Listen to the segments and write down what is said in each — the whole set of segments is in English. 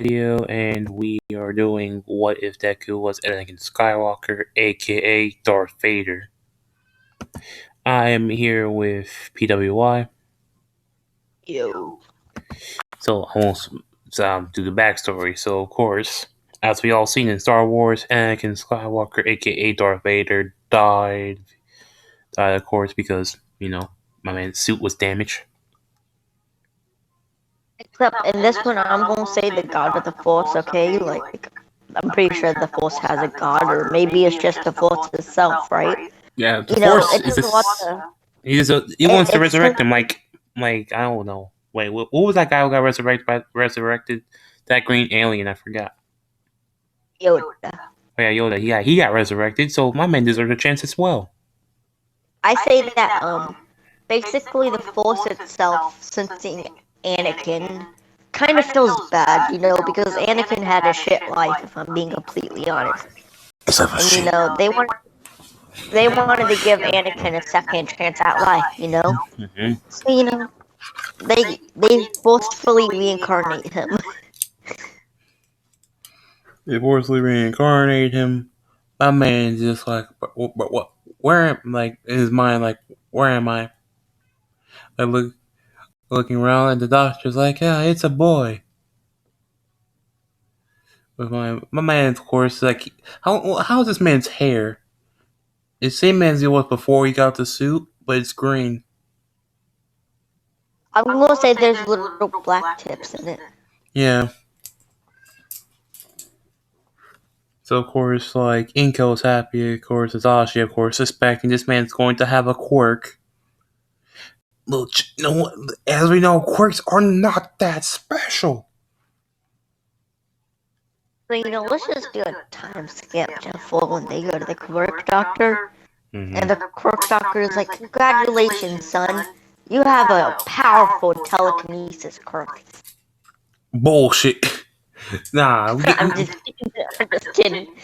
video, and we are doing What If Deku Was Anakin Skywalker, aka Darth Vader. I am here with PWY, Yo. so I won't do the backstory. So, of course, as we all seen in Star Wars, Anakin Skywalker, aka Darth Vader, died. Died, of course, because, my man's suit was damaged. Except in this one, I'm gonna say the God of the Force, okay? Like, I'm pretty sure the Force has a God, or maybe it's just the Force itself, right? Yeah, the You know, Force it is doesn't want this. to. He wants to It's resurrect him, like I don't know. Wait, what was that guy who got resurrected? That green alien, I forgot. Yoda. Oh yeah, Yoda. Yeah, he got resurrected. So my man deserves a chance as well. I say that basically the Force itself, sensing Anakin, kind of feels bad, because Anakin had a shit life, if I'm being completely honest. And they wanted to give Anakin a second chance at life, Mm-hmm. So they forcefully reincarnate him. They forcibly reincarnate him. My man just like, what? Where? Like in his mind, like, where am I? Like looking around, and the doctor's like, yeah, it's a boy. With my man, of course, like, how's this man's hair? It's the same as it was before he got the suit, but it's green. I'm gonna say there's little black tips in it. Yeah. So of course, like Inko's happy, of course, Azashi, of course, suspecting this man's going to have a quirk. As we know, quirks are not that special. So let's just do a time skip to for when they go to the quirk doctor, and the quirk doctor is like, "Congratulations, son, you have a powerful telekinesis quirk." Bullshit. Nah, I'm just kidding.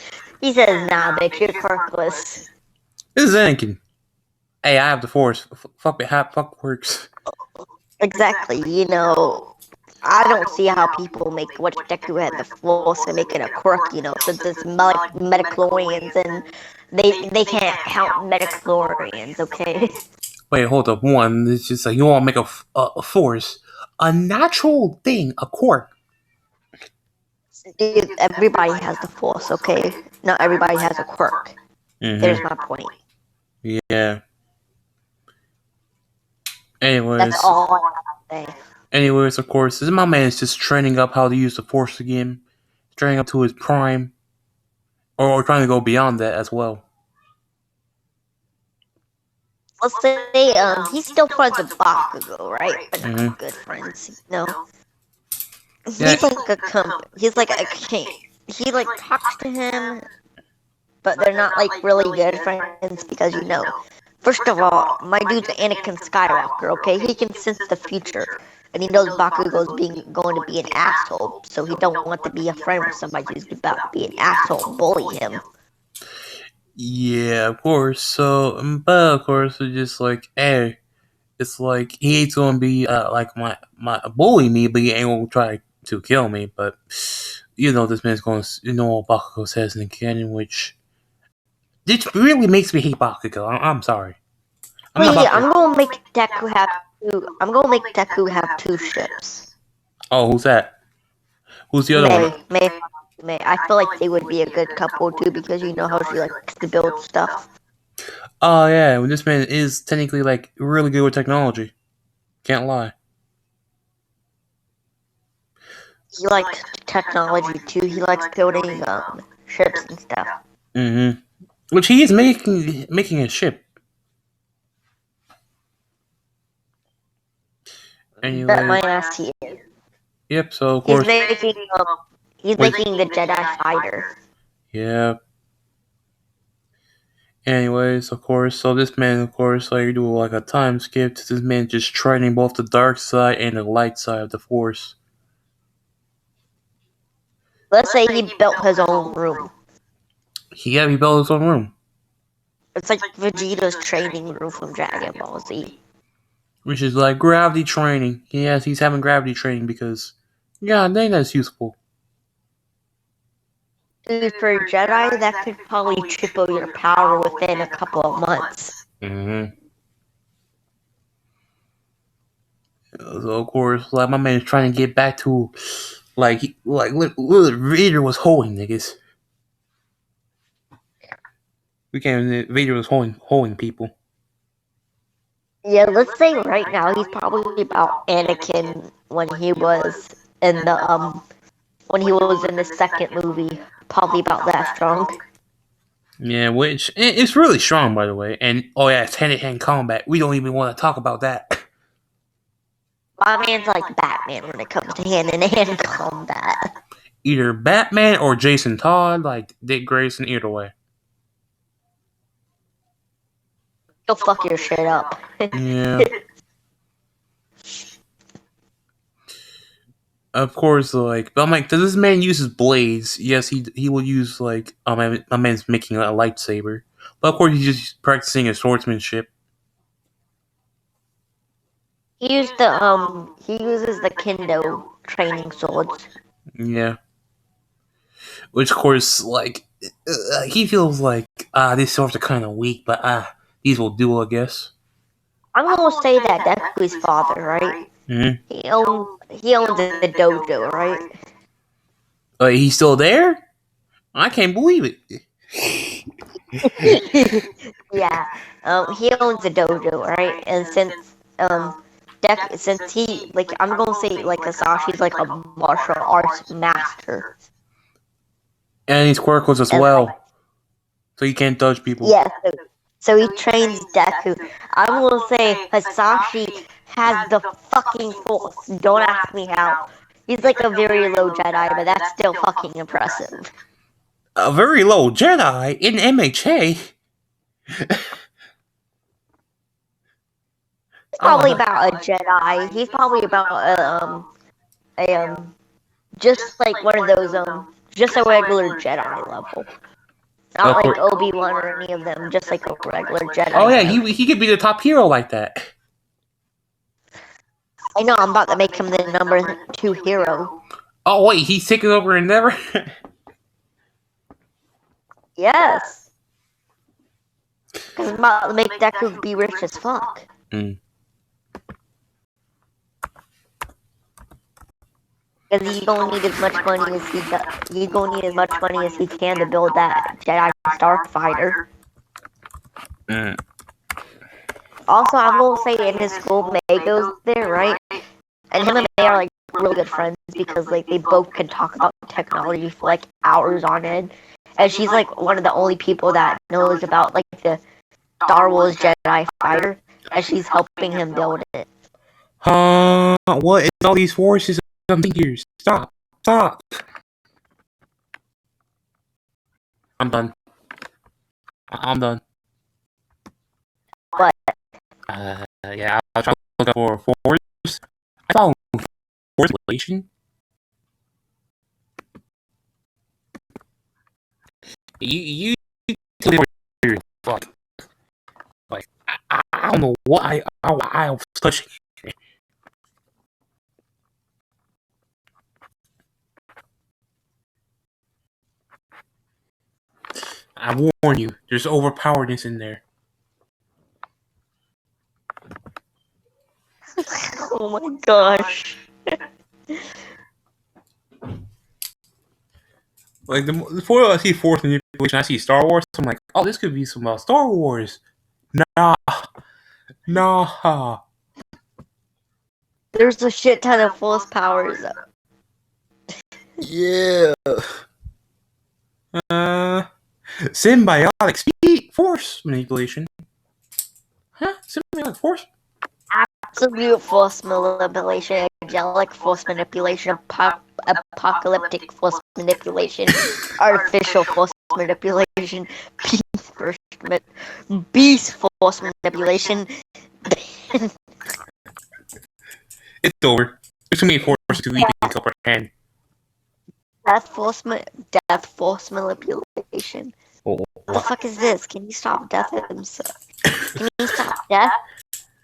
He says, "Nah, bitch, you're quirkless." This is Anakin. Hey, I have the Force. Fuck quirks. Exactly. I don't see how people make what Deku had the Force and make it a quirk, since it's metachlorians and they can't count metachlorians, okay? Wait, hold up. One, it's just like you want to make a Force, a natural thing, a quirk. Dude, everybody has the Force, okay? Not everybody has a quirk. There's my point. Yeah. Anyways. That's all I have to say. Anyways, of course, this my man is just training up how to use the Force again, training up to his prime, or trying to go beyond that as well. Let's say he's still friends with Bakugo, right? But not good friends, He's like a king. He like talks to him, but they're not like really good friends because first of all, my dude's Anakin Skywalker, okay? He can sense the future, and he knows Bakugo's going to be an asshole, so he don't want to be a friend with somebody who's about to be an asshole and bully him. Yeah, of course. So, but of course, it's just like, hey, it's like he ain't gonna be like my bully me, but he ain't gonna try to kill me. But this man's gonna, what Bakugo says in the canon, which it really makes me hate Bakugo. I'm sorry. I'm gonna make Deku have two. I'm gonna make Deku have two ships. Oh, who's that? Who's the other one? May. I feel like they would be a good couple too because you know how she likes to build stuff. Oh yeah, this man is technically like really good with technology. Can't lie. He likes technology too. He likes building ships and stuff. Which he is making a ship. Anyway. That my ass he is. Yep. So of course he's making the Jedi fighter. Yeah. Anyways, of course, so this man, of course, like do like a time skip to this man just training both the dark side and the light side of the Force. Let's say he built his own room. He built his own room. It's like Vegeta's training room from Dragon Ball Z. Which is like gravity training. Yes, he's having gravity training because, yeah, I think that's useful. Dude, for a Jedi, that could probably triple your power within a couple of months. Mm-hmm. So of course, like my man's trying to get back to, like Vader was holding niggas. We can't. Vader was holding people. Yeah, let's say right now he's probably about Anakin when he was in the second movie. Probably about that strong. Yeah, which it's really strong, by the way. And oh yeah, it's hand-to-hand combat. We don't even want to talk about that. My man's like Batman when it comes to hand-in-hand combat. Either Batman or Jason Todd, like Dick Grayson. Either way. He'll fuck your shit up. Yeah. Of course, like, but I'm like, does this man use his blades? Yes, he will use like, my man's making a lightsaber, but of course he's just practicing his swordsmanship. He uses the Kendo training swords. Yeah, which of course, like, he feels like these swords are kind of weak, but these will do, I guess. I'm gonna say that Deku's father, right? Mm-hmm. He owns the dojo, right? He's still there? I can't believe it. Yeah. He owns the dojo, right? And since he like I'm gonna say like Asashi's like a martial arts master. And he's quirkles as And well, so he can't touch people. yeah, so he trains Deku. I'm gonna say Hasashi has the fucking force. Don't ask me how. He's like a very low Jedi, but that's still fucking impressive. A very low Jedi in MHA. He's probably about a Jedi. He's probably about just like one of those just a regular Jedi level. Not like Obi-Wan or any of them, just like a regular Jedi. Oh yeah, he could be the top hero like that. I know, I'm about to make him the number 2 hero. Oh wait, he's taking over Endeavor? Yes. Because I'm about to make Deku be rich as fuck. Mm. Because he's gonna need as much money as he's gonna need as much money as he can to build that Jedi Starfighter. Mm. Also, I'm gonna say in his school, May goes there, right? And him and May are like really good friends because like they both can talk about technology for like hours on end. And she's like one of the only people that knows about like the Star Wars Jedi fighter, and she's helping him build it. What is all these forces? Something here. Stop. I'm done. I'm done. But yeah, I'll try to look up for force. I found force relation. You tell me what you're like. I don't know what I was touching. I warn you, there's overpoweredness in there. oh my gosh. Like before I see force manipulation, I see Star Wars. I'm like, oh, this could be some Star Wars. Nah. There's a shit ton of force powers. Yeah. Symbiotic speed force manipulation. Huh? Symbiotic force? Absolute force manipulation, angelic force manipulation, apocalyptic force manipulation, artificial force manipulation, beast force manipulation. It's over. There's too many forces to even comprehend. Death force manipulation. Oh. What the fuck is this? Can you stop death himself? Can you stop death?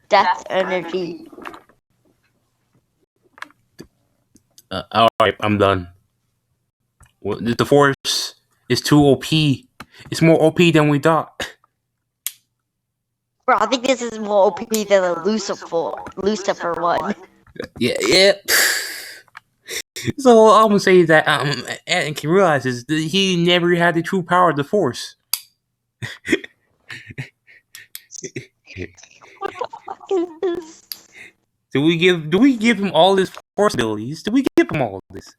Death energy. Alright, I'm done. The force It's too OP. It's more OP than we thought. Bro, I think this is more OP than the Lucifer one. Yeah, yeah. So all I'm gonna say is that Anakin realizes that he never had the true power of the Force. What the fuck is this? Do we give him all his Force abilities? Do we give him all of this?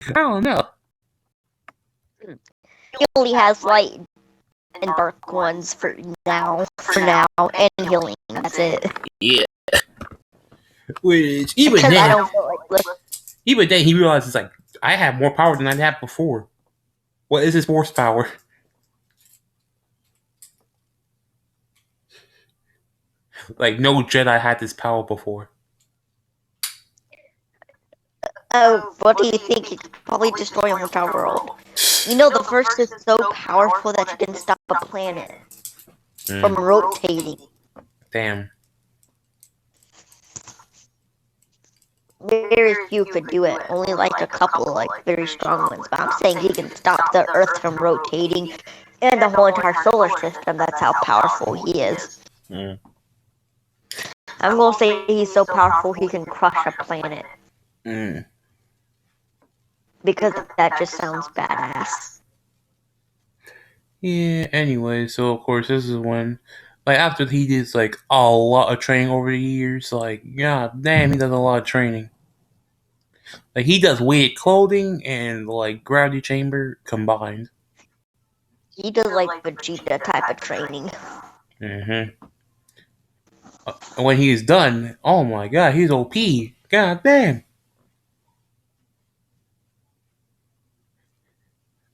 I don't know. He only has light and dark ones for now, and healing. That's it. Yeah. Which even Because I then, don't feel like even then, he realizes like I have more power than I had before. What is his Force power? Like no Jedi had this power before. oh, what do you think? You could probably destroy almost our world. You know, the First is so powerful that you can stop a planet from rotating. Damn. Very few could do it. Only like a couple, like very strong ones. But I'm saying he can stop the Earth from rotating and the whole entire solar system. That's how powerful he is. Mm. I'm gonna say he's so powerful he can crush a planet. Mm. Because that just sounds badass. Yeah, anyway, so of course this is when like after he did like a lot of training over the years, like god damn he does a lot of training. Like he does weighted clothing and like gravity chamber combined. He does like Vegeta type of training. Mm-hmm. When he is done, oh my god, he's OP. God damn.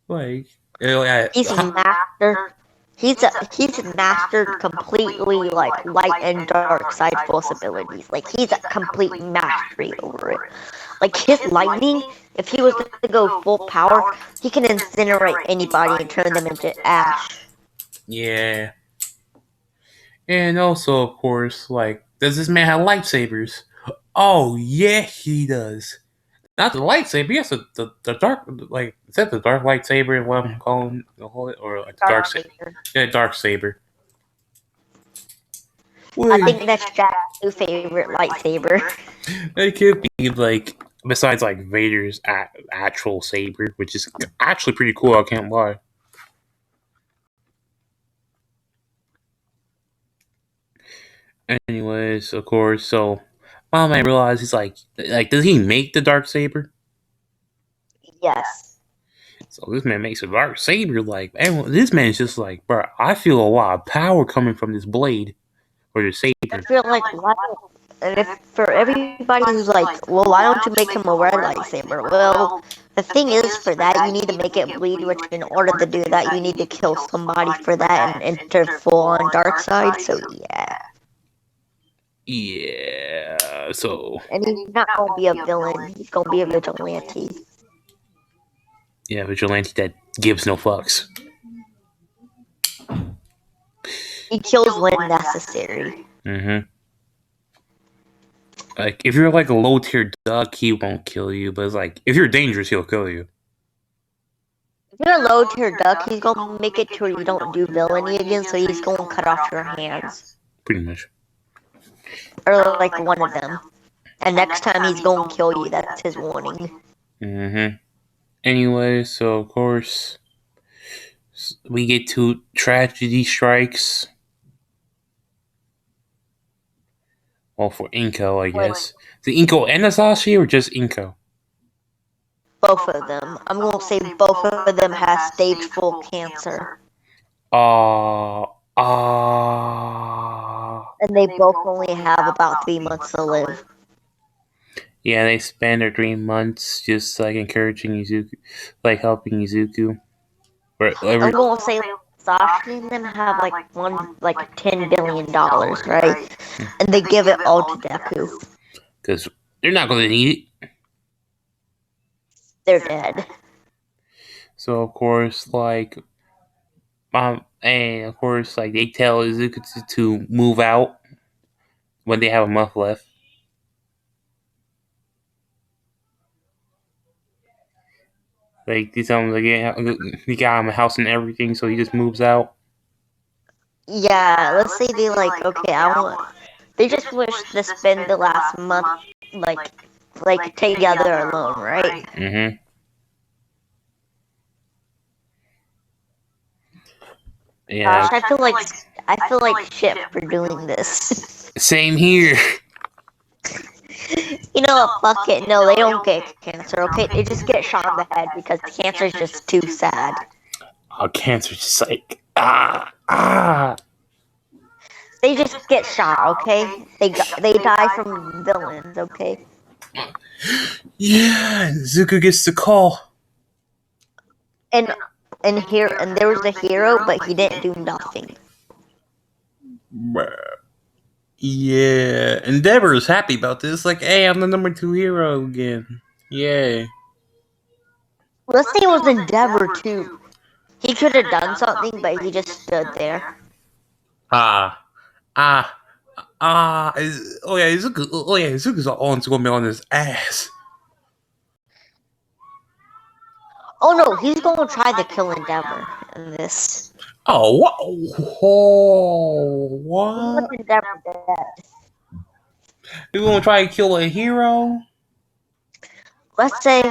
Like He's mastered. He's mastered completely like light and dark side force abilities. Like he's a complete mastery over it. Like his lightning, if he was to go full power, he can incinerate anybody and turn them into ash. yeah. And also of course, like, does this man have lightsabers? Oh yeah, he does. Not the lightsaber, yes, the dark, like, is that the dark lightsaber? What I'm calling it, or like the dark saber? Yeah, dark saber. I think that's Jack's new favorite lightsaber. It could be like besides like Vader's actual saber, which is actually pretty cool. I can't lie. Anyways, of course, so my man realized he's like, does he make the dark saber? Yes. So this man makes a dark saber. Like, man, this man's just like, bro, I feel a lot of power coming from this blade or the saber. I feel like and if for everybody who's like, well, why don't you make him a red lightsaber? Well, the thing is, for that you need to make it bleed, which in order to do that you need to kill somebody for that and enter full on dark side. So yeah. Yeah. So. And he's not gonna be a villain. He's gonna be a vigilante. Yeah, vigilante that gives no fucks. He kills when necessary. Mm-hmm. Like, if you're like a low tier duck, he won't kill you. But it's like, if you're dangerous, he'll kill you. If you're a low tier duck, he's gonna make it to where you don't do villainy again, so he's gonna cut off your hands. Pretty much. Or like one of them. And next time he's gonna kill you, that's his warning. Mm-hmm. Anyway, so of course, we get to tragedy strikes. Well, for Inko, I guess. The Inko and Asashi, or just Inko? Both of them. I'm gonna say both of them have stage 4 cancer. And they both only have about 3 months to live. Yeah, they spend their 3 months just like encouraging Izuku, like helping Izuku. I'm gonna say Sasha and them have like $10 billion, right? And they give it all to Deku. Because they're not gonna need it. They're dead. So of course, like, and of course, like they tell Izuku to move out when they have a month left. Like they tell him like yeah, he got him a house and everything, so he just moves out. Yeah, let's say they like, okay, I want. They just wish to spend the last month like together alone, right? Mm-hmm. Yeah. Gosh, I feel like shit for doing this. Same here. You know what? Fuck it. No, they don't get cancer. Okay, they just get shot in the head because cancer is just too sad. Oh, cancer's just like ah. They just get shot. Okay, they die from villains. Okay. Yeah, Zuko gets the call. And there was a hero, but he didn't do nothing. Yeah, Endeavor is happy about this. Like, hey, I'm the number 2 hero again. Yay. Let's say it was Endeavor too. He could have done something, but he just stood there. Ah, ah, oh yeah, Zuko. Oh yeah, Zuko's on to me on his ass. Oh no, he's gonna try to kill Endeavor in this. Oh what? Oh what? Endeavor dead. You gonna try to kill a hero? Let's say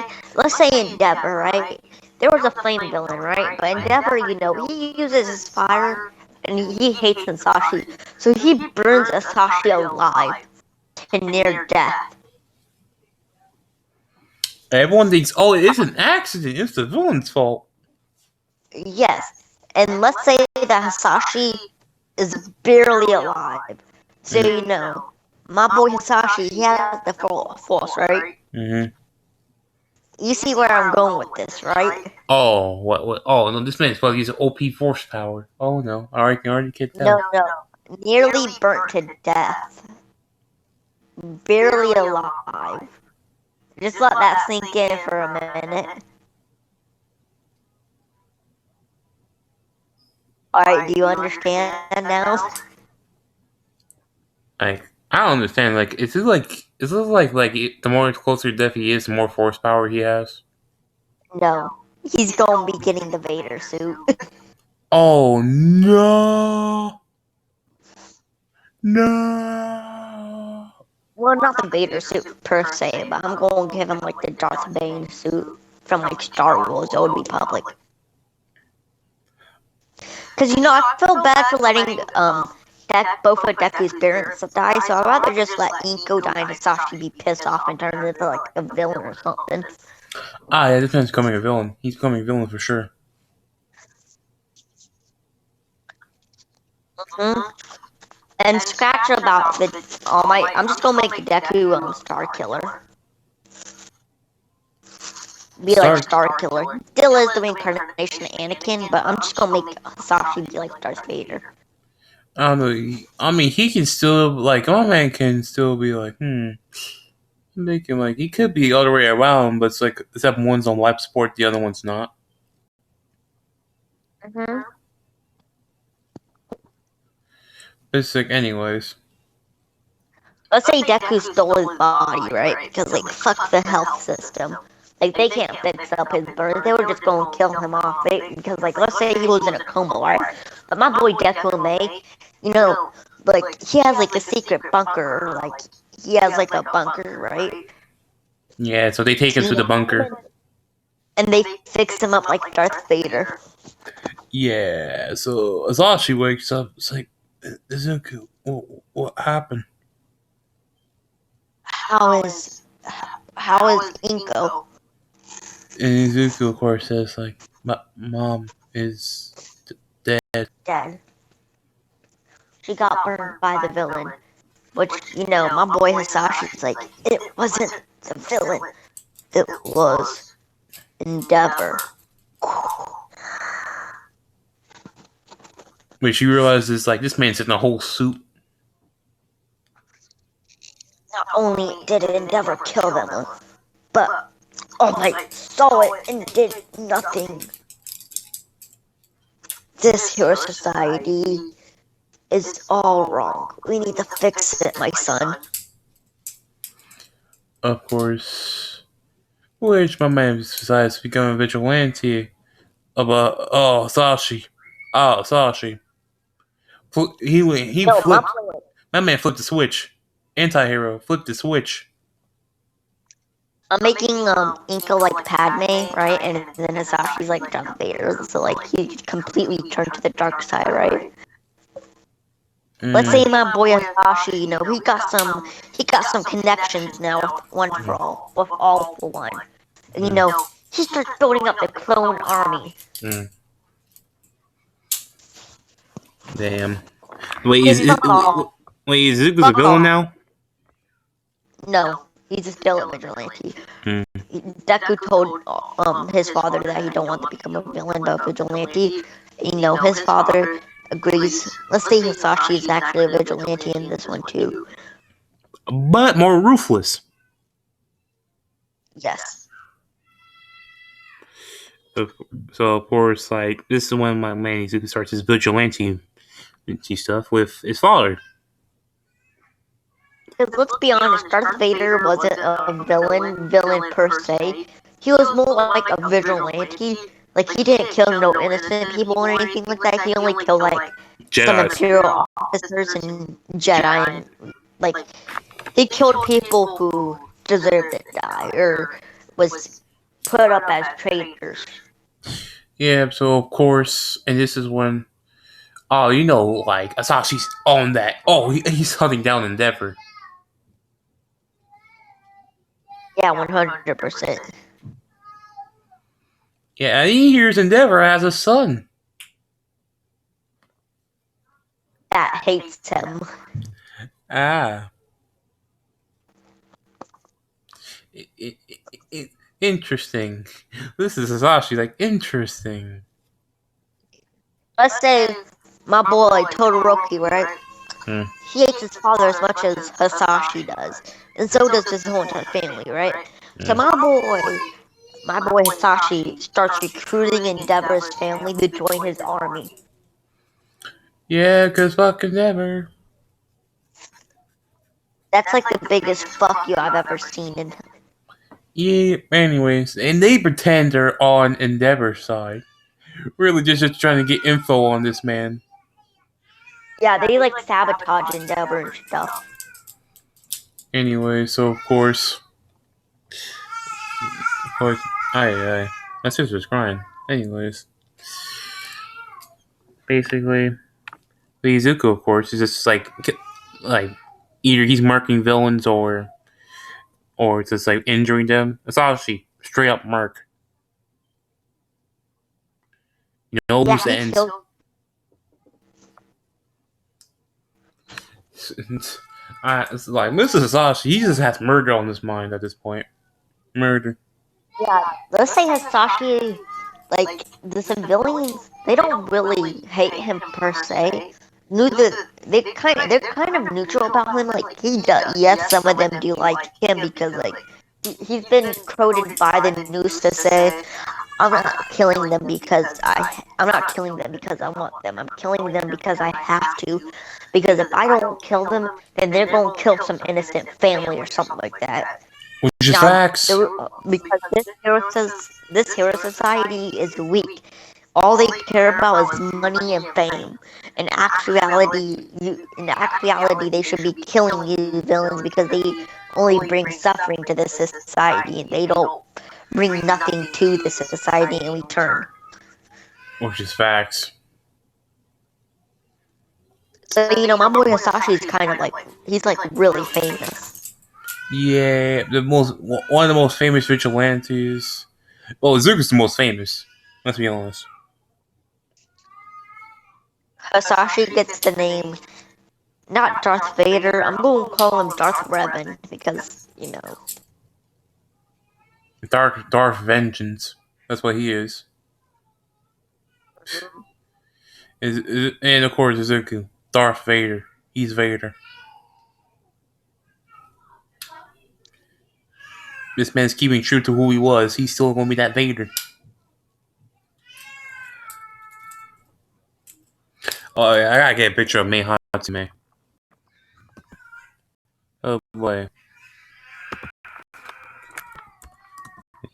Endeavor, right? There was a flame villain, right? But Endeavor, he uses his fire, and he hates Musashi, so he burns Musashi alive to near death. Everyone thinks, oh, it's an accident. It's the villain's fault. Yes, and let's say that Hisashi is barely alive. So my boy Hisashi, he has the force, right? Mm-hmm. You see where I'm going with this, right? Oh, what? Oh, no, this man's probably using OP force power. Oh, no. I can already get that. No. Nearly burnt to death. Barely alive. Just let that sink in for a minute. Alright, do you understand now? I don't understand. Like, is this like the more closer to death he is, the more force power he has? No. He's gonna be getting the Vader suit. Oh, no. No. Well, not the Vader suit per se, but I'm gonna give him like the Darth Bane suit from like Star Wars, Old Republic. Because I feel bad for letting both of Deku's parents die, so I'd rather just let Inko die and Hisashi be pissed off and turn into like a villain or something. Ah, yeah, this man's becoming a villain. He's becoming a villain for sure. Mm-hmm. And scratch about the I'm just gonna make Deku Star Killer. Like Star Killer. Still is the reincarnation of Anakin, but I'm just gonna make Hisashi be like Darth Vader. I don't know. I mean, he can still like my man can still be like, make him like he could be the other way around, but it's like except one's on life support, the other one's not. Mm-hmm. It's like, anyways. Let's say Deku stole his body, right? Because like fuck the health system. Like they can't fix up his burns. They were just gonna kill him off. Because like let's say he was in a coma, right? But my boy Deku May, like he has like a secret bunker. Like he has like a bunker, right? Yeah, so they take him to the bunker. And they fix him up like Darth Vader. Yeah, so Azashi wakes up. It's like, Izuku, what happened? How is Inko? And Izuku, of course, says like, my mom is dead. She got burned by the villain. Which, my boy Hisashi's like, it wasn't the villain. It was Endeavor. Wait, she realizes like this man's in a whole suit. Not only did Endeavor kill them, but All Might saw it and did nothing. This here society is all wrong. We need to fix it, my son. Of course, which my man decides to become a vigilante about Sashi. Oh, Sashi. He No, my flipped. My man flipped the switch. Anti-hero flipped the switch. I'm making Inca like Padme, right? And then Hisashi's like Darth Vader, so like he completely turned to the dark side, right? Let's say my boy Hisashi, he got some connections now with All for One. And he starts building up the clone army. Mm. Damn. Wait, Hey, fuck off. is Zuko's a Fuck villain off. now? No, he's still a vigilante. Mm. Deku told his father that he don't want to become a villain but a vigilante. His father agrees. Let's say Hisashi is actually a vigilante in this one too. But more ruthless. Yes. So of course, like this is when my man Zuko starts his vigilante stuff with his father. Because let's be honest, Darth Vader wasn't a villain per se. He was more like a vigilante. Like he didn't kill no innocent people or anything like that. He only killed like some Jedi's. Imperial officers and Jedi, and like he killed people who deserved to die or was put up as traitors. Yeah, so of course, and this is when, like Asashi's on that. Oh, he's hunting down Endeavor. Yeah, 100%. Yeah, and he hears Endeavor has a son. That hates him. Ah. It, interesting. This is Asashi, like, interesting. Let's say my boy Todoroki, right? Hmm. He hates his father as much as Hisashi does, and so does his whole entire family, right? So my boy Hisashi starts recruiting Endeavor's family to join his army. Yeah, cause fuck Endeavor. That's like the biggest fuck you I've ever seen in. Yeah, anyways, and they pretend they're on Endeavor's side. Really just trying to get info on this man. Yeah, they like sabotage Endeavor and stuff. Anyway, so of course, my sister's crying. Anyways, basically, the Izuku, of course, is just like either he's marking villains or it's just like injuring them. Asashi, straight up mark. No Yeah, loose he ends. killed. It's like Mr. Asashi, he just has murder on his mind at this point. Murder. Yeah, let's say Hisashi, like the civilians, they don't really hate him per se. Neither they're kind of neutral about him. Like he does, yes, some of them do like him because like he's been quoted by the news to say, I'm not killing them because I want them. I'm killing them because I have to. Because if I don't kill them, then they're gonna kill some innocent family or something like that. Which is Now, facts. because this hero society is weak. All they care about is money and fame. In actuality, they should be killing you villains because they only bring suffering to this society and they don't bring nothing to the society in return. Which is facts. So my boy Hisashi is kind of like he's like really famous. Yeah, one of the most famous vigilantes. Well, Izuku's the most famous. Let's be honest. Hisashi gets the name not Darth Vader. I'm going to call him Darth Revan because Darth Vengeance. That's what he is. And of course Izuku. Darth Vader. He's Vader. This man's keeping true to who he was. He's still gonna be that Vader. Oh yeah, I gotta get a picture of Mei Hatsume. Oh boy.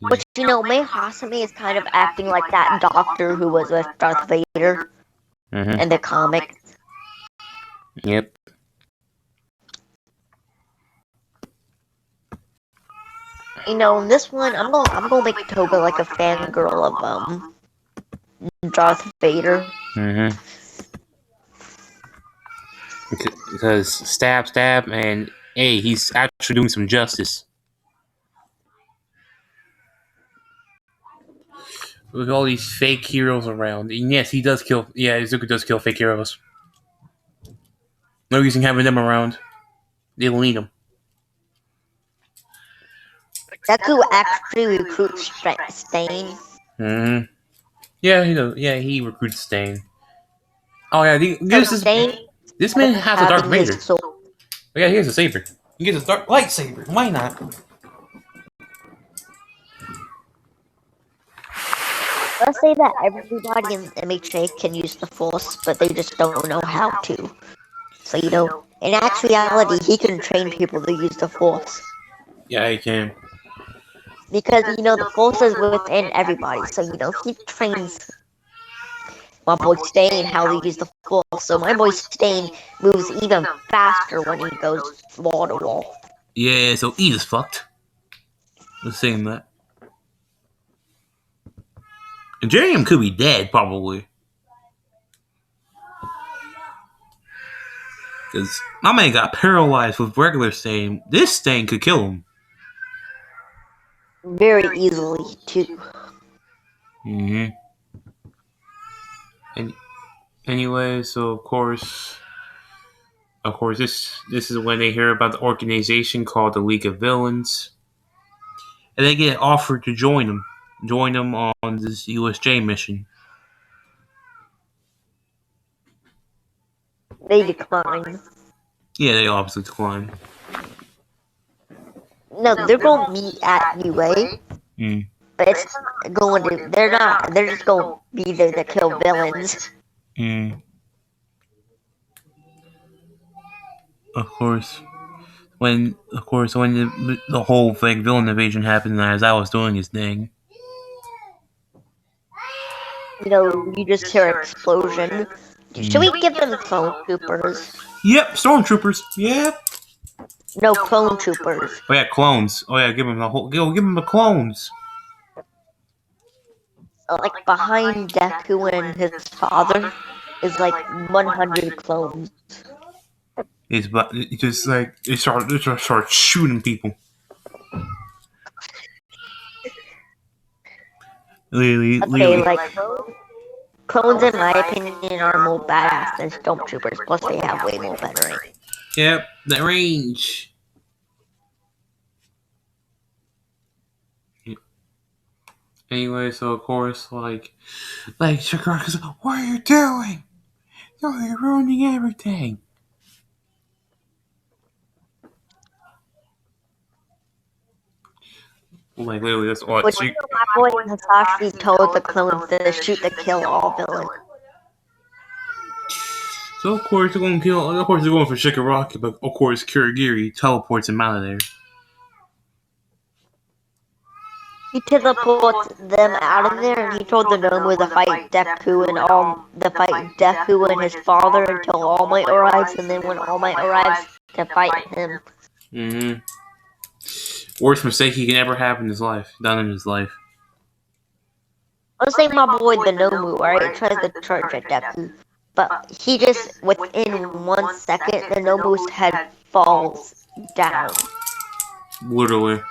Which, May Hasame is kind of acting like that doctor who was with Darth Vader in the comic. Yep. In this one, I'm gonna make Toga like a fangirl of Darth Vader. Because stab, and hey, he's actually doing some justice. With all these fake heroes around. And yes, he does kill. Yeah, Izuku does kill fake heroes. No reason having them around. They don't need them. Deku actually recruits Stain. Yeah, he does. Yeah, he recruits Stain. Oh yeah, this man has a Darth Vader. Oh yeah, he has a saber. He gets a dark lightsaber. Why not? Let's say that everybody in MHA can use the Force, but they just don't know how to. So, in actuality, he can train people to use the Force. Yeah, he can. Because, the Force is within everybody. So, he trains my boy Stain how to use the Force. So, my boy Stain moves even faster when he goes wall to wall. Yeah, so Eat is fucked. Let's say that. And Jerium could be dead, probably. Because my man got paralyzed with regular Stain. This Stain could kill him. Very easily, too. And anyway, so of course, this is when they hear about the organization called the League of Villains, and they get offered to join them on this USJ mission. They decline. Yeah, they obviously decline. No, they're going to meet at UA. But it's not going to. They're not. They're just going to be there to kill villains. Of course, when the whole fake villain invasion happened, as I was doing his thing. You just hear an explosion. Should we give them clone troopers? Yep, stormtroopers. Yep. No, clone troopers. Oh yeah, clones. Oh yeah, give them the clones. Like behind Deku and his father is like 100 clones. It's just like they start shooting people. Literally. Like clones, in my opinion, are more badass than stormtroopers. Plus, they have way more better range. Yep, the range. Anyway, so of course, like Shakaraka's like, what are you doing? You're ruining everything. Like literally, that's all. My boy Hasashi told the clones to shoot to kill all villains. So of course they're going to kill. Of course they're going for Shigaraki, but of course Kurogiri teleports him out of there. He teleports them out of there, and he told the Nomu to fight Deku and his father until All Might arrives, and then when All Might arrives, to fight him. Worst mistake he can ever have in his life. Done in his life. Let's say my boy the Nomu, right, tries to charge at Deku, but he just, within 1 second, the Nomu's head falls down. Literally.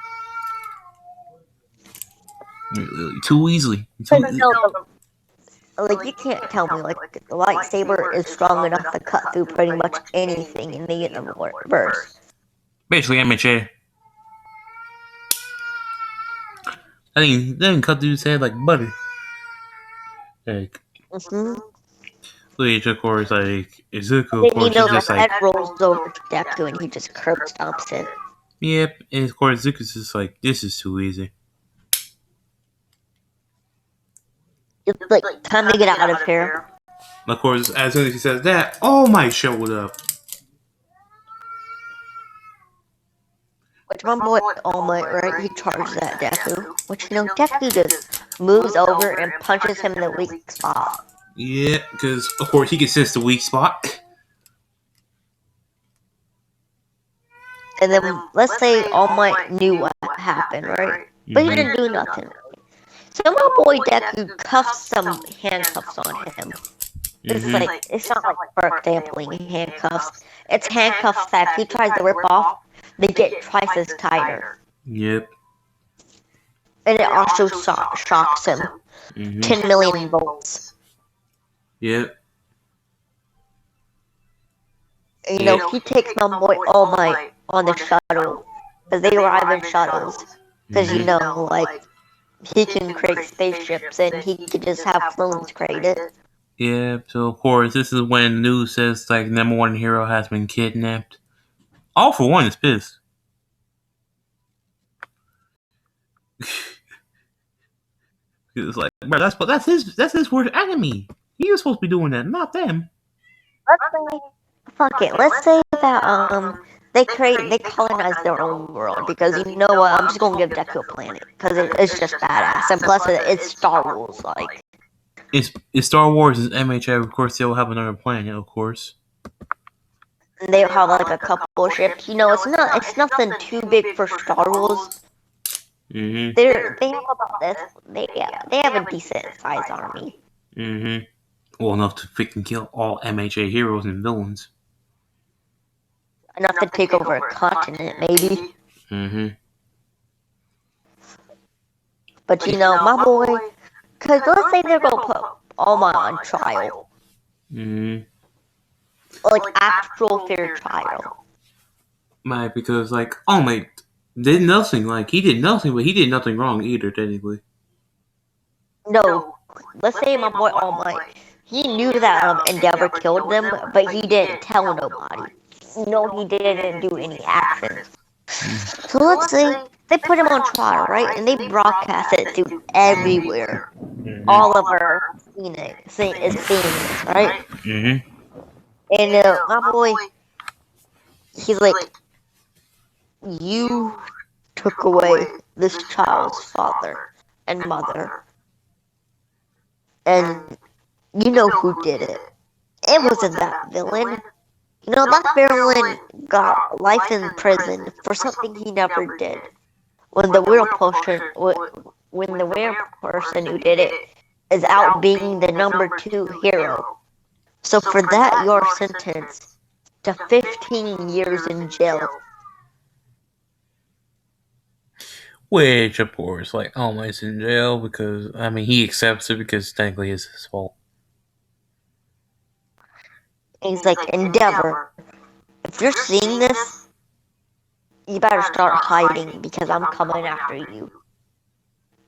Too easily. Like, you can't tell me, like, the lightsaber is strong enough to cut through pretty much anything in the universe. Basically, MHA. I think they cut through his head like butter. Like, which of course, like Izuku, of course, is just like head rolls over to Deku and he just curb stomps it. Yep, and of course Izuku's just like, this is too easy. It's like, time to get out of here. Of course, as soon as he says that, All Might showed up. my boy All Might, right? He charges at Deku, which Deku just moves over and punches him in the weak spot. Yeah, because of course he gets the weak spot. And then let's say All Might knew what happened, right? But he didn't do nothing. So my boy Deku cuffs some handcuffs on him. It's not like, for example, handcuffs. It's handcuffs that if he tries to rip off, they get twice as tighter. Yep. And it also shocks him. 10 million volts. Yep. He takes my boy All Might on the shuttle. Because they arrive in shuttles. Because, he can create spaceships and he could just have clones created. Yeah, so of course, this is when the news says, number one hero has been kidnapped. All for One is pissed. It's like, bro, that's his worst enemy. He was supposed to be doing that, not them. Let's say that they colonize their own world because you know what? I'm just gonna give Deku a planet because it's just badass and plus it's Star Wars like. It's Star Wars is MHA. Of course, they'll have another planet. Of course. And they have a couple of ships. It's nothing too big for Star Wars. They have about this. They have a decent sized army. Well, enough to freaking kill all MHA heroes and villains. Enough to take over a continent, maybe. But my boy, because let's say they're gonna put All Might on trial. Like actual fair trial. Right, because All Might did nothing. He did nothing, but he did nothing wrong either, technically. No, let's say my boy All Might. He knew that Endeavor killed them, but he didn't tell nobody. He didn't do any actions. So let's say they put him on trial, right? And they broadcast it to everywhere. All of our seeing it, right? And my boy, he's like, you took away this child's father and mother. And you know who did it. It wasn't that villain. That villain got life in prison for something he never did. When the real person who did it is out being the number 2 hero. So for that, you're sentenced to 15 years in jail. Which, of course, All Might's in jail because, he accepts it because technically it's his fault. He's like, Endeavor, if you're seeing this, you better start hiding because I'm coming after you.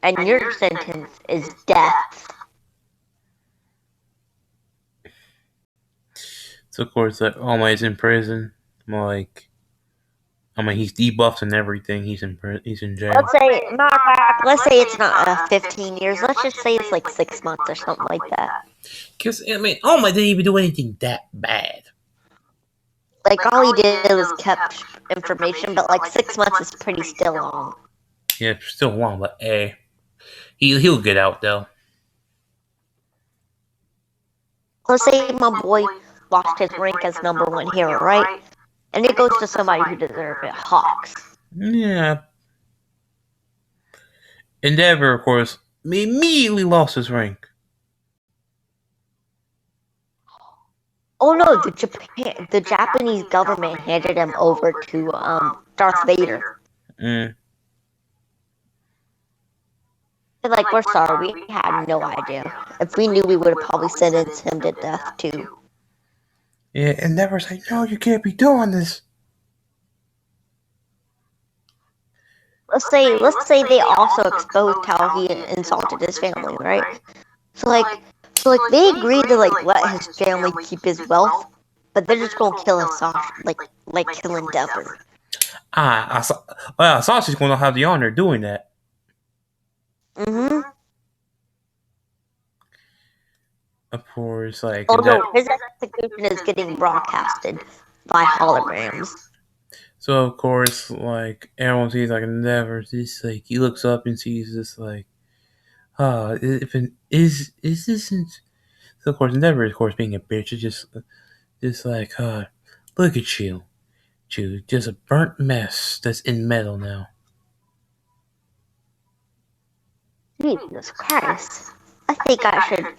And your sentence is death. So, of course, All Might's in prison. He's debuffed and everything. He's in jail. Let's say it's not 15 years. Let's just say it's 6 months or something like that. Because, All Might didn't even do anything that bad. All he did was kept information, but 6 months is pretty still long. Yeah, still long, but he'll get out though. Let's say my boy lost his rank as number 1 hero, right? And it goes to somebody who deserves it, Hawks. Yeah. Endeavor, of course, immediately lost his rank. Oh no, the Japanese government handed him over to Darth Vader. We're sorry, we had no idea. If we knew, we would have probably sentenced him to death too. Yeah, Endeavor's like, no, you can't be doing this. Let's say they also exposed how he insulted his family, right? So they agree to let his family keep his wealth, but they're just gonna kill Sasha, kill Endeavor. Sasha's gonna have the honor of doing that. Of course, no, his execution is getting broadcasted by holograms. So of course, like everyone sees like Endeavor, just like he looks up and sees this like, if it is this? So of course, Endeavor, of course, being a bitch, is just like, look at you, just a burnt mess that's in metal now. Jesus Christ. I think I should.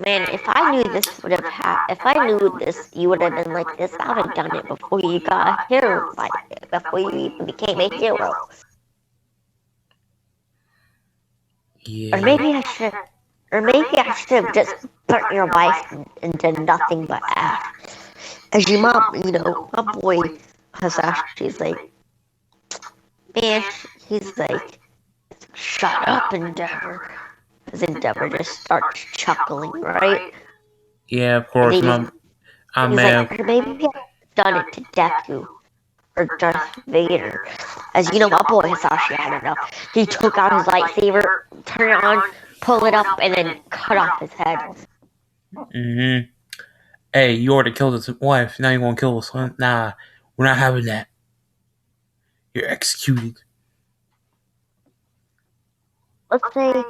Man, if I knew this would have happened, if I knew this, you would have been like this, I would have done it before you got a hero, like before you even became a hero. Or Yeah, maybe I should, or maybe I should have just burnt your life into nothing but ash. As you mom, my boy Hasashi's like, man, he's like, shut up, Endeavor. Because Endeavor just starts chuckling, right? yeah, of And course, I'm he's like, mad. or maybe I've done it to Deku or Darth Vader. As you know, my boy Hisashi, I don't know. He took out his lightsaber, turn it on, pull it up, and then cut off his head. Mm-hmm. Hey, you already killed his wife. Now you want to kill his son? Nah, we're not having that. You're executed. Let's say,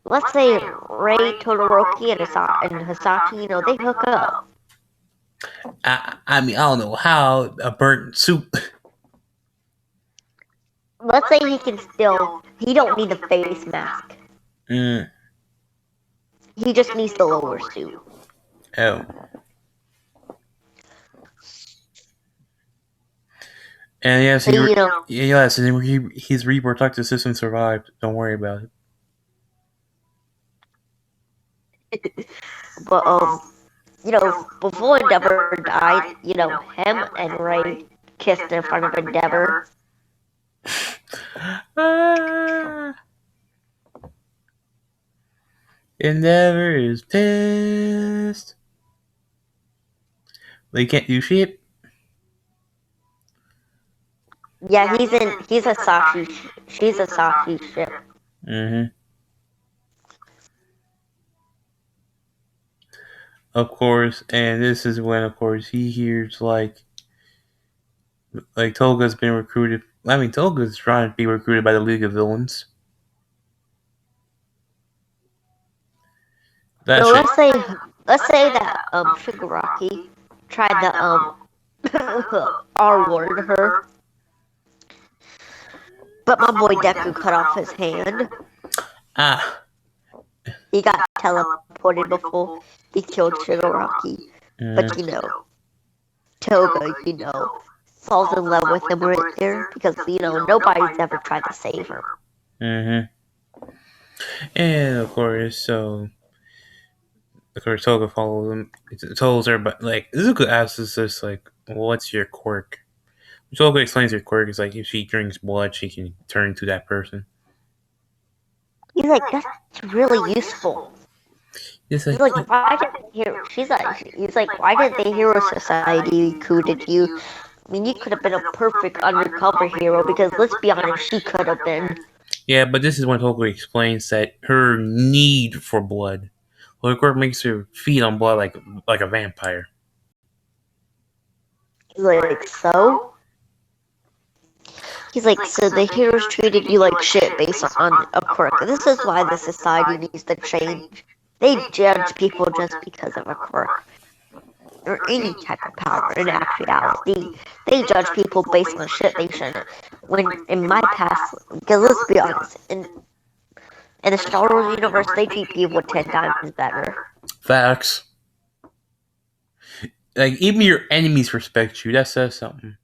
let's say Rei, Todoroki, and Hisashi, they hook up. I mean, I don't know how a burnt soup. Let's say he don't need the face mask. Mm. He just needs the lower suit. Oh. And yes, So, his reproductive system survived. Don't worry about but before Endeavor died, him and Ray kissed in front of Endeavor. it. Endeavor is pissed. They can't do shit. Yeah, he's a Sashi. She's a Sashi ship. Mm-hmm. Of course, and this is when, of course, he hears like Toga's been recruited. I mean, Toga's trying to be recruited by the League of Villains. That No, shit. let's say that Shigaraki tried to R word her, but my boy Deku cut off his hand. Ah. He got teleported before he killed Shigaraki. But Toga, falls in love with him right there because nobody's ever tried to save her. Mm-hmm. And of course, Toga follows him. It tells her, but like Izuku asks us like, "What's your quirk?" Toga explains her quirk is like if she drinks blood, she can turn into that person. He's like, that's really useful. He's like, why did he's like, why did the Hero Society recruited you? I mean, you could have been a perfect undercover hero because let's be honest, she could have been. Yeah, but this is when Toga explains that her need for blood, well, quirk makes her feed on blood like a vampire. He's like, so? He's like, so the heroes treated you like shit based on a quirk. This is why the society needs to change. They judge people just because of a quirk. Or any type of power in actuality. They judge people based on shit they shouldn't. When in my past, because let's be honest, in the Star Wars universe, they treat people 10 times better. Facts. Like, even your enemies respect you. That says something.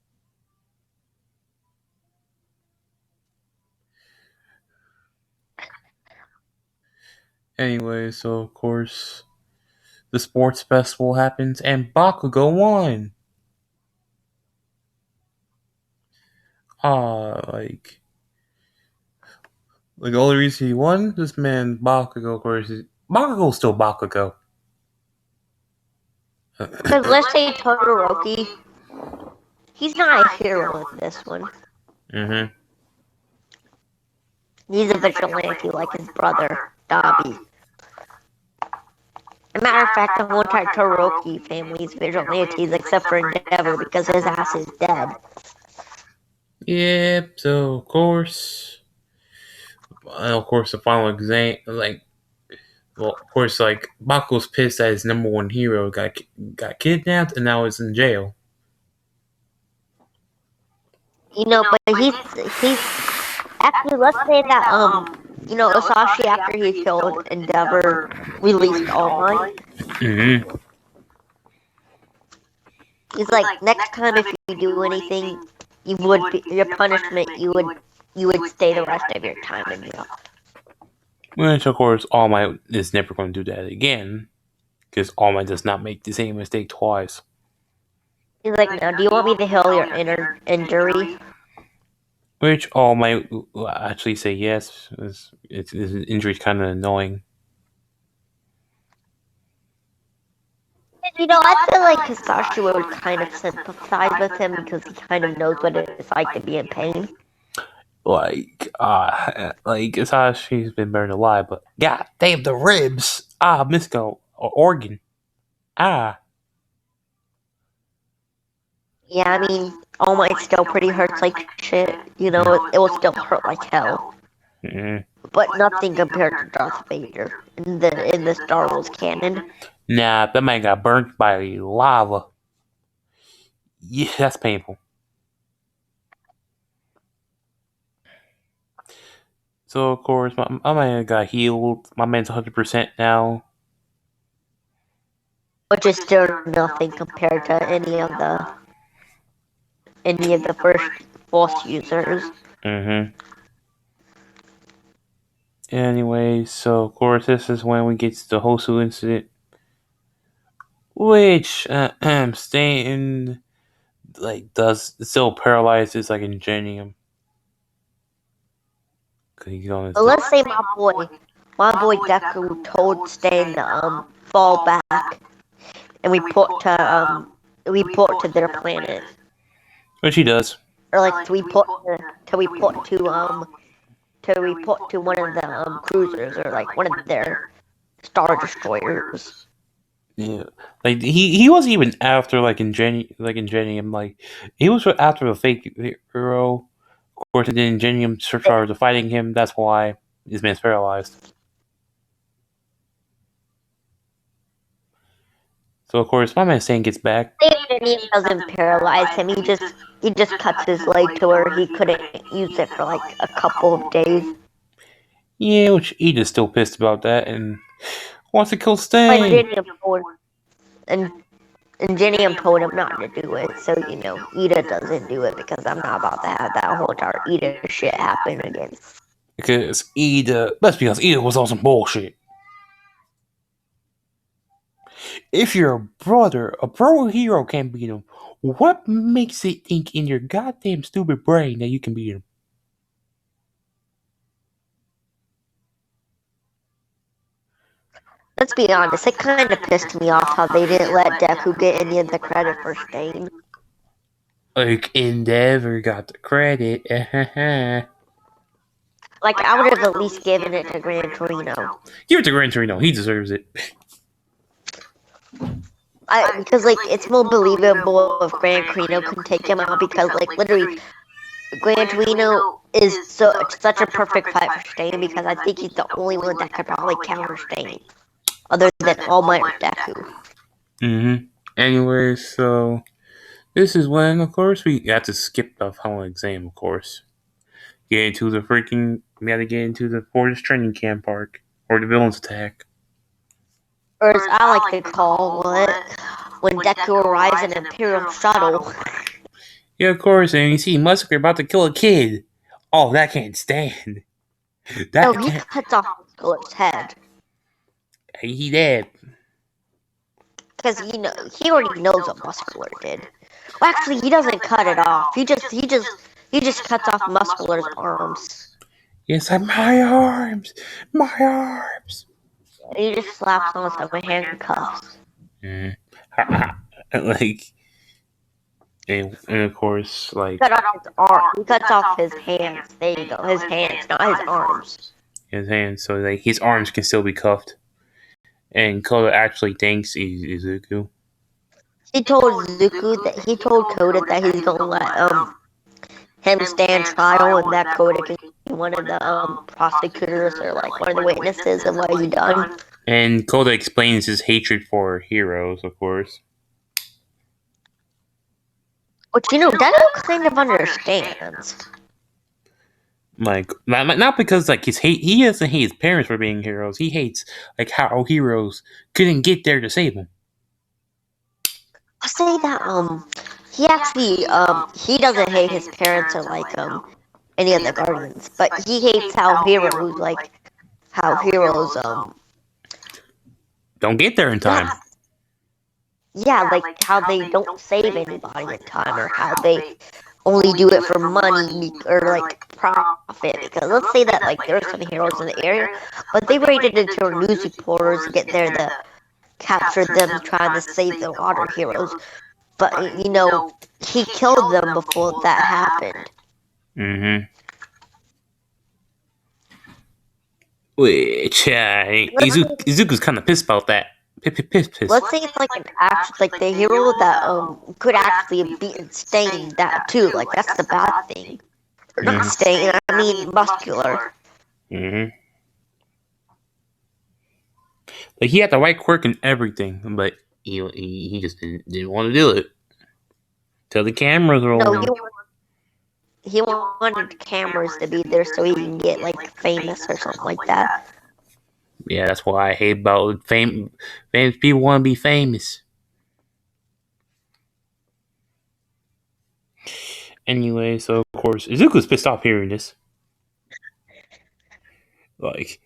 Anyway, so of course, the sports festival happens, and Bakugo won. Like the only reason he won, this man Bakugo, of course, Bakugo's still Bakugo. Because let's say Todoroki, he's not a hero in this one. Mm-hmm. He's a vigilante like his brother, Dabi. a matter of fact, the whole entire Todoroki family's vigilantes except for Endeavor because his ass is dead. Yep. So of course, the final exam, well, of course, like Baku's pissed that his number one hero got kidnapped and now is in jail. But he's actually, let's say that Osashi, after he killed Endeavor, released All Might. Mm-hmm. He's like, next time if you do anything, your punishment, you would stay the rest of your time in jail. Which, of course, All Might is never going to do that again, because All Might does not make the same mistake twice. He's like, now, do you want me to heal your inner injury? Which All Might will actually say yes. His injury's kind of annoying. I feel like Hisashi would kind of sympathize with him because he kind of knows what it's like to be in pain. Like Sashi's been burned alive, but god damn the ribs! Misco organ. Yeah, I mean, All Might still pretty hurts like shit. It will still hurt like hell. Mm-hmm. But nothing compared to Darth Vader in the Star Wars canon. Nah, that man got burnt by lava. Yeah, that's painful. So of course, my man got healed. My man's 100% now. Which is still nothing compared to any of the first Force users. Mm-hmm. Anyway, so of course this is when we get to the Hosu incident, which Satan does still paralyzes Ingenium. But let's say my boy Deku told Stain to fall back and report to their planet. Which he does. Or like to report to one of the cruisers or like one of their star destroyers. Yeah, like he wasn't even after Ingenium. Like he was after the fake hero. Of course, and then Ingenium started fighting him. That's why this man's paralyzed. So of course, my man Satan gets back. He doesn't paralyze him. He just cuts his leg to where he couldn't use it for like a couple of days. Yeah, which Ida's still pissed about that and wants to kill Stain. And Ingenium told him not to do it, so Ida doesn't do it because I'm not about to have that whole entire Ida shit happen again. Because Ida was on some bullshit. If you're a pro hero can't beat him, what makes it think in your goddamn stupid brain that you can beat him? Let's be honest, it kind of pissed me off how they didn't let Deku get any of the credit for Stain. Like, Endeavor got the credit. Like, I would have at least given it to Gran Torino. Give it to Gran Torino. He deserves it. Because, like, it's more believable if Gran Torino can take him out because, like, literally, Gran Torino is such a perfect fight for Stain because I think he's the only one that could probably counter Stain. Other than All Might or Deku. Mm-hmm. Anyway, so this is when, of course, we got to skip the final exam, of course. We had to get into the Forest Training Camp Park, or the villain's attack. Or as I like to call it, when Deku arrives in an Imperial shuttle. Yeah, of course, and you see Musker about to kill a kid. Oh, that can't stand. He cuts off Muscular's head. He dead. Because he already knows what Muscular did. Well, actually, he doesn't cut it off. He just cuts off Muscular's arms. Yes, my arms. And he just slaps on some handcuffs. And of course, like, He cut off his arm. He cuts off his hands. There you go. His hands, not his arms. His hands, so like his arms can still be cuffed. And Koda actually thanks Izuku. He told Zuku that he told Koda that he's gonna let him stand trial, and that Koda can be one of the prosecutors or like one of the witnesses of what he done. And Koda explains his hatred for heroes, of course. But Deku kind of understands. Like not because like he doesn't hate his parents for being heroes. He hates like how heroes couldn't get there to save him. I'll say that he actually he doesn't hate his parents or like any of the guardians, but he hates how heroes Don't get there in time. Yeah, like how they don't save anybody in time, or how they only do it for money or like profit. Because let's say that like there are some heroes in the area, but they raided into news reporters to get there to capture them trying to save the water heroes. But he killed them before that happened. Mm-hmm. Which Izuku's kind of pissed about that. Pissed. Let's say it's like an action, like the hero that could actually have beaten Stain that too. Like that's the bad thing. Or not Stain, I mean Muscular. Mm-hmm. Like he had the right quirk and everything, but he just didn't want to do it. Till the cameras rolled. No, he wanted cameras to be there so he can get like famous or something like that. Yeah, that's why I hate about famous people want to be famous. Anyway, so of course Izuku's pissed off hearing this. Like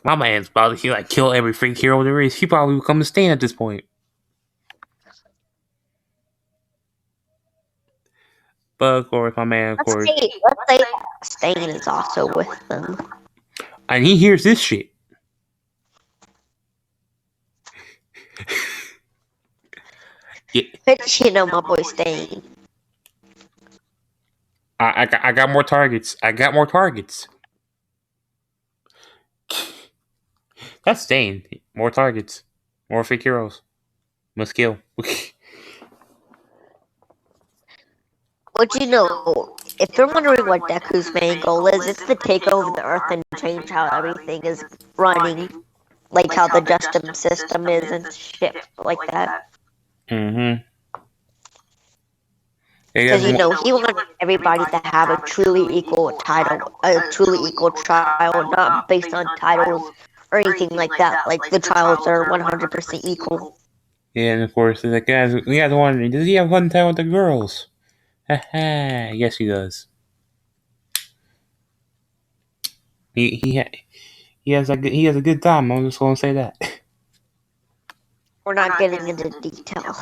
my man's about to like kill every freak hero there is. He probably would come to Stain at this point. But of course, my man, of course, Let's say Stain is also with them, and he hears this shit. Yeah. Which my boy Stain. I got more targets. That's Stain. More targets. More fake heroes. Must kill. But if you're wondering what Deku's main goal is, it's to take over the Earth and change how everything is running, like how the justice system is and shit like that. Mm-hmm. Because he wants everybody to have a truly equal title, a truly equal trial, not based on titles or anything like that. Like the trials are 100% equal. Yeah, and of course, like guys wondering, does he have fun time with the girls? Haha, yes he does. He has a good time. I'm just gonna say that. We're not getting into detail.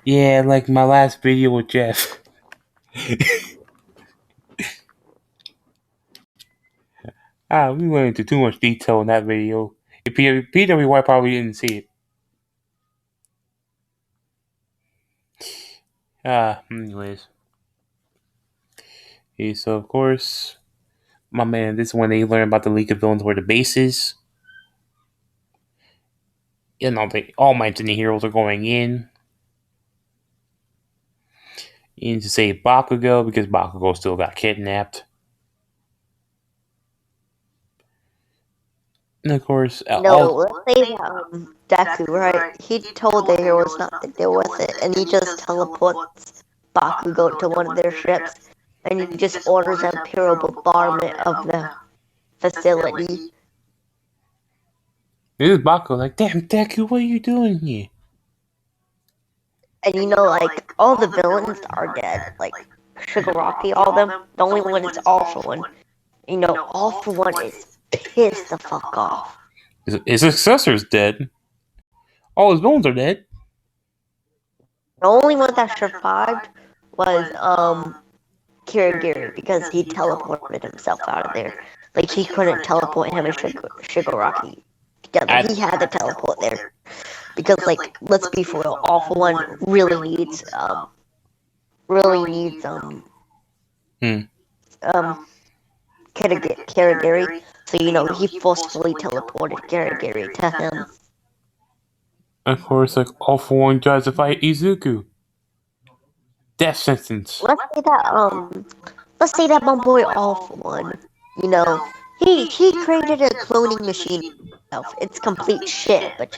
Yeah, like my last video with Jeff. We went into too much detail in that video. If PWY probably didn't see it. Anyways. Okay, so of course, my man, this is when they learn about the League of Villains where the base is. All Might and the heroes are going in to save Bakugo because Bakugo still got kidnapped. And of course, let's say Deku, right? He told the heroes not to deal with it, and he just teleports Bakugo to one of their ships, and he just orders an imperial bombardment of the facility. This is Bakugo like, damn, Deku, what are you doing here? And like, all the villains are dead. Like, Shigaraki, all them. The only one is All For One. All For One is pissed the fuck off. His successor's dead. All his villains are dead. The only one that survived was Kirigiri, because he teleported himself out of there. Like, he couldn't teleport him and Shigaraki together. He had to teleport there. Because, like, let's be for real, All For One really needs Kirigiri. So, he forcefully teleported Kirigiri to him. Of course, like all for one tries to fight Izuku. Death sentence. Let's say that my boy All for One, you know, he created a cloning machine himself. It's complete shit, but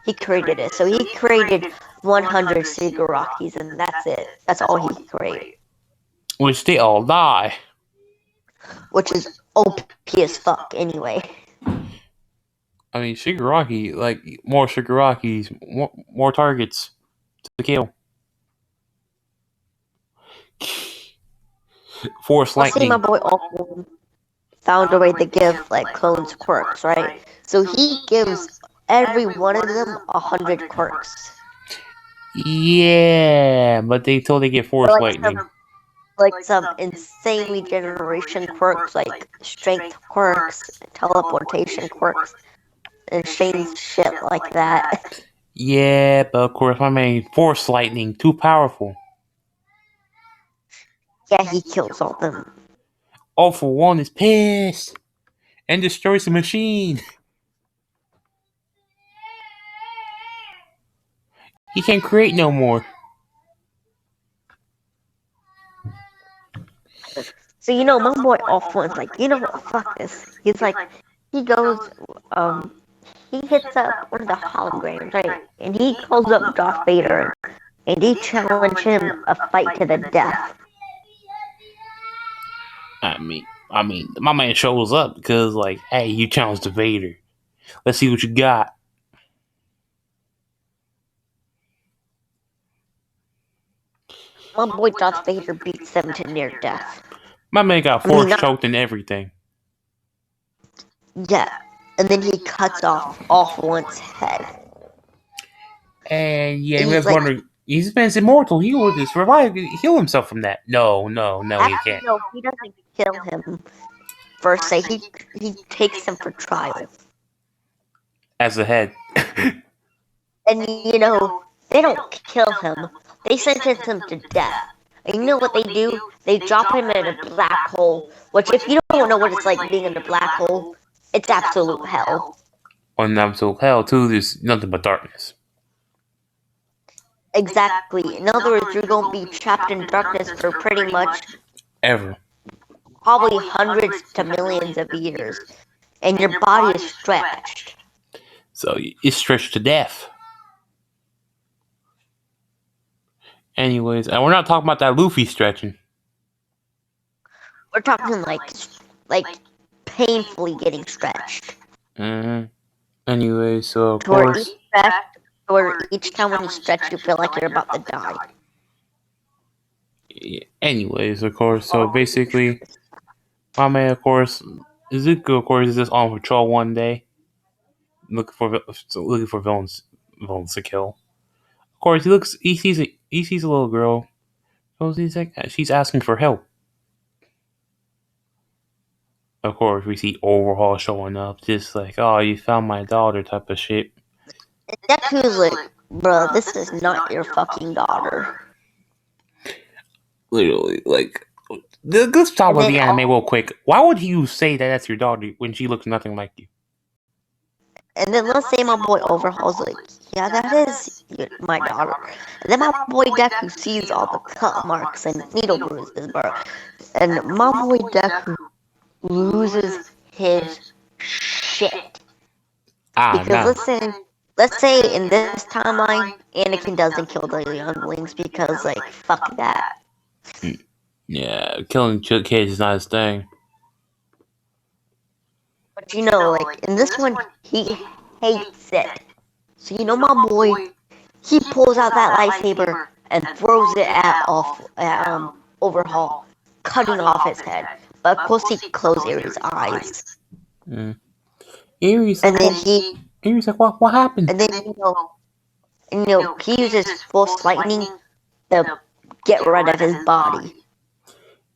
he created it. So he created 100 Shigarakis, and that's it. That's all he could create, Which they all die. which is OP as fuck anyway. I mean, Shigaraki, like, more Shigarakis, more targets to kill. Force Let's say my lightning. boy All for One found a way to give like clones quirks, right? So he gives every one of them 100 quirks. Yeah, but they told they get force Like lightning. some insane regeneration quirks, like strength quirks, teleportation quirks, insane shit like that. Yeah, but of course, my man, force lightning, too powerful. Yeah, he kills all them. All for One is pissed and destroys the machine. He can't create no more. So my boy Off One's like, you know what, fuck this. He's like, he goes, he hits up one of the holograms, right? And he calls up Darth Vader, and he challenged him a fight to the death. I mean, my man shows up because, like, hey, you challenged the Vader. Let's see what you got. My boy Darth Vader beats him to near death. My man got force choked and everything. Yeah, and then he cuts off One's head. And yeah, he was wondering, he's been immortal. He will just heal himself from that. No, he can't. No, he doesn't kill him. First, say he takes him for trial. As a head. And they don't kill him. They sentence him to death. And you know what they do? They drop him in a black hole. Which, if you don't know what it's like being in a black hole, it's absolute hell. On absolute hell, too, there's nothing but darkness. Exactly. In other words, you're going to be trapped in darkness for pretty much ever. Probably hundreds to millions of years. And your body is stretched. So it's stretched to death. Anyways, and we're not talking about that Luffy stretching. We're talking like painfully getting stretched. Anyway, so of course. Or each time when you stretch, you feel like you're about to die. Anyways, of course, so basically, my man, of course, Izuku, of course, is just on patrol one day, looking for villains to kill. Of course, he sees a little girl. So he's like, she's asking for help. Of course, we see Overhaul showing up, just like, oh, you found my daughter type of shit. Deku's like, bro, this is not your fucking daughter. Literally, like, let's talk about the anime real quick. Why would you say that that's your daughter when she looks nothing like you? And then let's say my boy Overhaul's like, yeah, that is my daughter. And then my boy Deku sees all the cut marks and needle bruises, bro. And my boy Deku loses his shit. Because let's say in this timeline, Anakin doesn't kill the younglings because, like, fuck that. Yeah, killing kids is not his thing. But like, in this one, he hates it. So my boy, he pulls out that lightsaber and throws it at Overhaul, cutting off his head. But of course, he closed Erie's eyes. Erie's like, what happened? And then he uses force lightning to get rid of his body.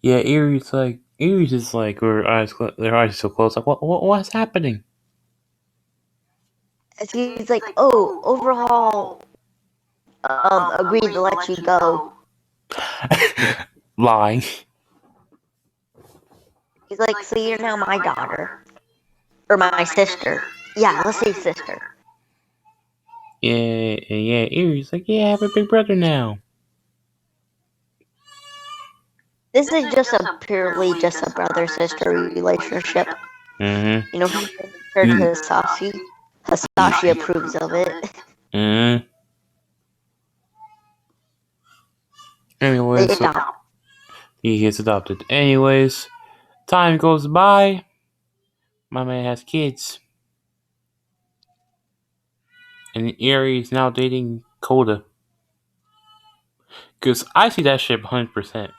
Yeah, Erie's just like, their eyes are so close. Like, what's happening? He's like, oh, Overhaul agreed to let you go. Lying. He's like, so you're now my daughter. Or my sister. Yeah, let's say sister. Yeah, and yeah, Erie's like, yeah, I have a big brother now. This is just a purely just a brother sister relationship. Mm-hmm. You know, he's her to Hasashi. Hasashi approves of it. Mm-hmm. They Anyways, so adopt. he gets adopted. Anyways, time goes by. My man has kids. And Eri is now dating Coda. Because I see that ship 100%.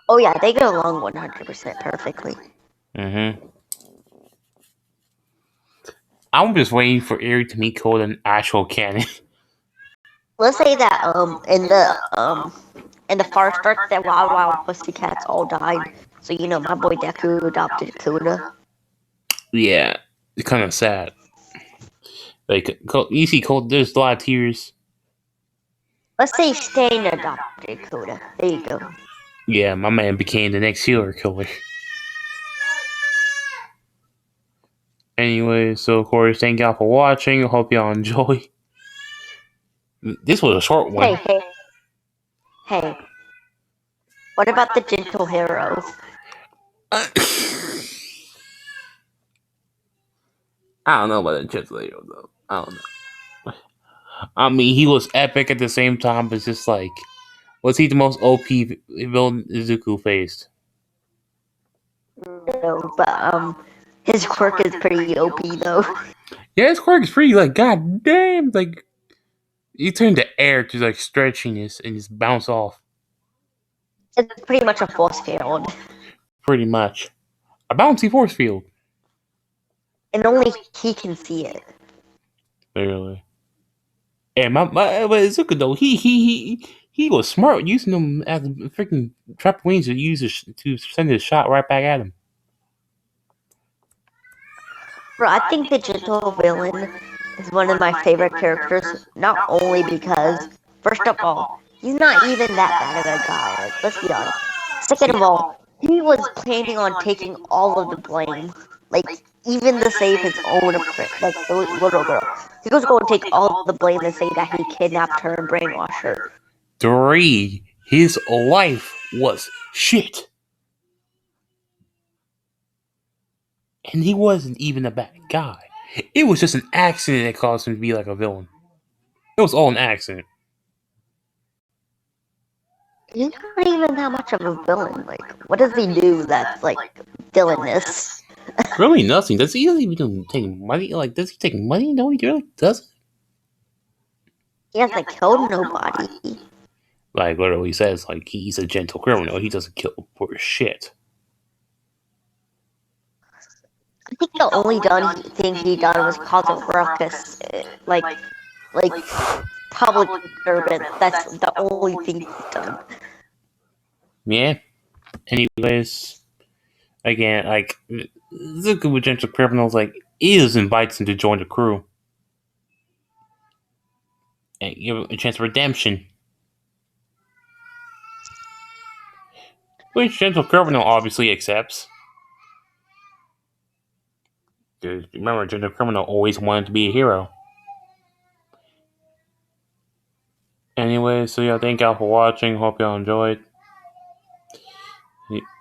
Oh yeah, they get along 100% perfectly. Mm-hmm. I'm just waiting for Eri to meet Coda in actual canon. Let's say that in the first arc that Wild Wild Pussycats all died. So you know my boy Deku adopted Kuda. Yeah, it's kind of sad. Like, you see Coda, there's a lot of tears. Let's say Stain adopted Kuda. There you go. Yeah, my man became the next serial killer. Anyway, so of course, thank y'all for watching. Hope y'all enjoy. This was a short one. Hey. What about the gentle hero? I don't know about the gentle hero though. I don't know. I mean, he was epic at the same time, but it's just like, was he the most OP villain Izuku faced? No, but his quirk is pretty OP though. Yeah, his quirk is pretty like, god damn, like he turned the air to like stretchiness and just bounce off. It's pretty much a force field. Pretty much. A bouncy force field. And only he can see it. Literally. And but Izuku though, he was smart using them as freaking trampolines to to send his shot right back at him. Bro, I think the gentle villain is one of my favorite characters, not only because, first of all, he's not even that bad of a guy, like, let's be honest. Second of all, he was planning on taking all of the blame, like, even to save his own, like, the little girl. He was going to take all the blame and say that he kidnapped her and brainwashed her. 3, his life was shit. And he wasn't even a bad guy. It was just an accident that caused him to be like a villain. It was all an accident. He's not even that much of a villain. Like, what does he do that's, like, villainous? Really nothing. Does he even take money? Like, does he take money? No, he really doesn't. He hasn't killed nobody. Like, literally says, like, he's a gentle criminal. He doesn't kill poor shit. I think the only thing he done was cause a ruckus, like public disturbance. That's the only thing he's done. Yeah. Anyways, again, like, Zuko with gentle criminals, like, is invites him to join the crew and give him a chance of redemption. Which gentle criminal obviously accepts. Because remember, gentle criminal always wanted to be a hero. Anyway, so yeah, thank y'all for watching. Hope y'all enjoyed.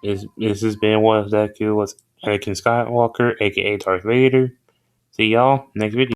This has been What If Deku was Anakin Skywalker, aka Darth Vader. See y'all next video.